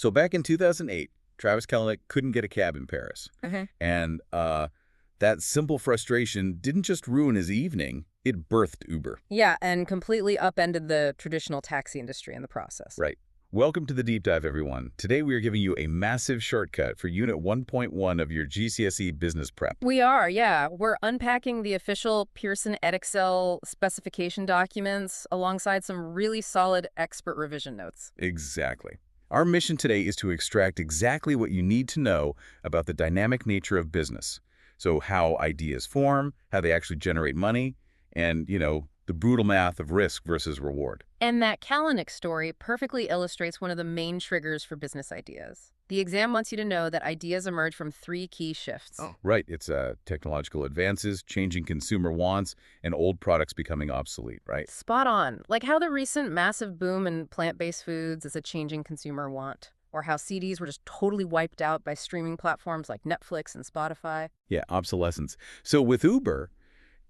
So back in 2008, Travis Kalanick couldn't get a cab in Paris. Okay. And that simple frustration didn't just ruin his evening, it birthed Uber. Yeah, and completely upended the traditional taxi industry in the process. Right. Welcome to the Deep Dive, everyone. Today we are giving you a massive shortcut for Unit 1.1 of your GCSE Business Prep. We are, yeah. We're unpacking the official Pearson Edexcel specification documents alongside some really solid expert revision notes. Exactly. Our mission today is to extract exactly what you need to know about the dynamic nature of business. So how ideas form, how they actually generate money, and, the brutal math of risk versus reward. And that Kalanick story perfectly illustrates one of the main triggers for business ideas. The exam wants you to know that ideas emerge from three key shifts. Oh, right. It's technological advances, changing consumer wants, and old products becoming obsolete, right? Spot on. Like how the recent massive boom in plant-based foods is a changing consumer want, or how CDs were just totally wiped out by streaming platforms like Netflix and Spotify. Yeah, obsolescence. So with Uber,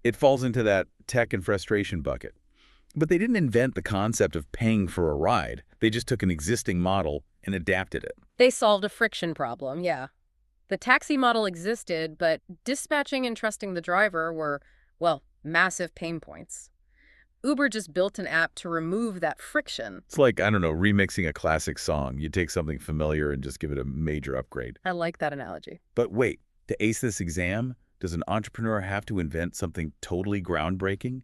it falls into that tech and frustration bucket. But they didn't invent the concept of paying for a ride. They just took an existing model and adapted it. They solved a friction problem, yeah. The taxi model existed, but dispatching and trusting the driver were, well, massive pain points. Uber just built an app to remove that friction. It's like, I don't know, remixing a classic song. You take something familiar and just give it a major upgrade. I like that analogy. But wait, to ace this exam, does an entrepreneur have to invent something totally groundbreaking?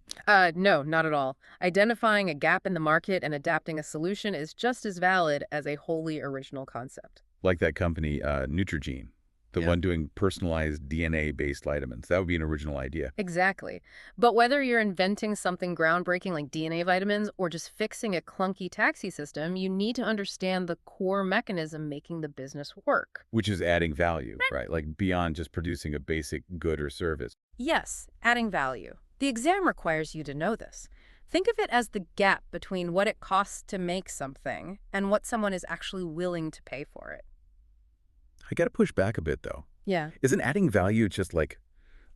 No, not at all. Identifying a gap in the market and adapting a solution is just as valid as a wholly original concept. Like that company, Neutrogene, the Yeah. one doing personalized DNA-based vitamins. That would be an original idea. Exactly. But whether you're inventing something groundbreaking like DNA vitamins or just fixing a clunky taxi system, you need to understand the core mechanism making the business work. Which is adding value, right? Like beyond just producing a basic good or service. Yes, adding value. The exam requires you to know this. Think of it as the gap between what it costs to make something and what someone is actually willing to pay for it. I got to push back a bit, though. Yeah. Isn't adding value just like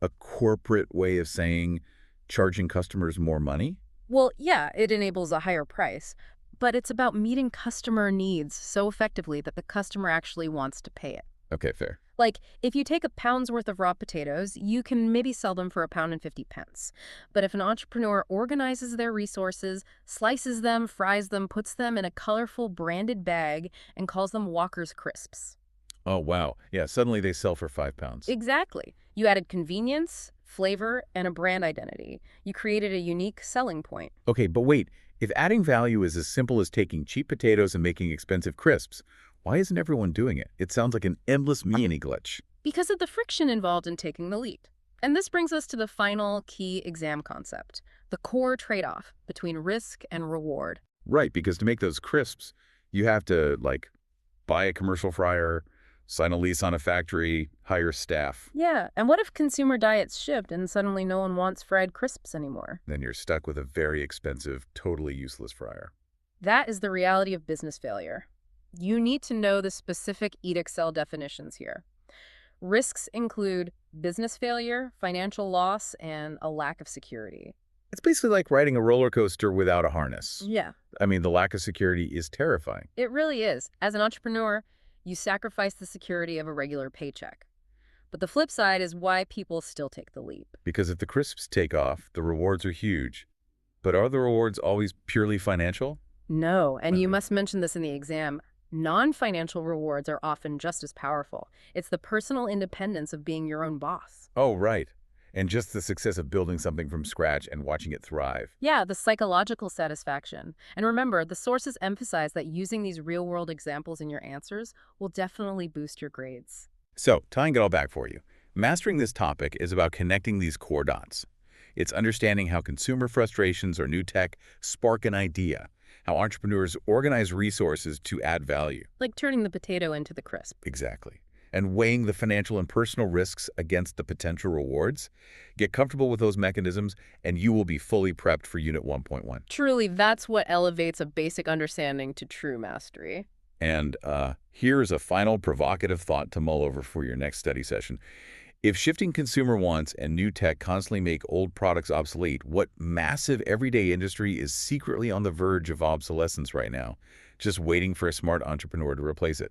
a corporate way of saying charging customers more money? Well, yeah, it enables a higher price, but it's about meeting customer needs so effectively that the customer actually wants to pay it. Okay, fair. Like, if you take a pound's worth of raw potatoes, you can maybe sell them for £1.50. But if an entrepreneur organizes their resources, slices them, fries them, puts them in a colorful branded bag, and calls them Walker's Crisps. Oh, wow. Yeah, suddenly they sell for £5. Exactly. You added convenience, flavor, and a brand identity. You created a unique selling point. Okay, but wait. If adding value is as simple as taking cheap potatoes and making expensive crisps, why isn't everyone doing it? It sounds like an endless mini glitch. Because of the friction involved in taking the lead. And this brings us to the final key exam concept, the core trade-off between risk and reward. Right, because to make those crisps, you have to, buy a commercial fryer, sign a lease on a factory, hire staff. Yeah, and what if consumer diets shift and suddenly no one wants fried crisps anymore? Then you're stuck with a very expensive, totally useless fryer. That is the reality of business failure. You need to know the specific Edexcel definitions here. Risks include business failure, financial loss, and a lack of security. It's basically like riding a roller coaster without a harness. Yeah, I mean, the lack of security is terrifying. it really is. As an entrepreneur, you sacrifice the security of a regular paycheck. But the flip side is why people still take the leap. Because if the crisps take off, the rewards are huge. But are the rewards always purely financial? No, and you must mention this in the exam. Non-financial rewards are often just as powerful. It's the personal independence of being your own boss. Oh, right. And just the success of building something from scratch and watching it thrive. Yeah, the psychological satisfaction. And remember, the sources emphasize that using these real-world examples in your answers will definitely boost your grades. So, tying it all back for you, mastering this topic is about connecting these core dots. It's understanding how consumer frustrations or new tech spark an idea, how entrepreneurs organize resources to add value. Like turning the potato into the crisp. Exactly. And weighing the financial and personal risks against the potential rewards. Get comfortable with those mechanisms, and you will be fully prepped for Unit 1.1. Truly, that's what elevates a basic understanding to true mastery. And here's a final provocative thought to mull over for your next study session. If shifting consumer wants and new tech constantly make old products obsolete, what massive everyday industry is secretly on the verge of obsolescence right now? just waiting for a smart entrepreneur to replace it.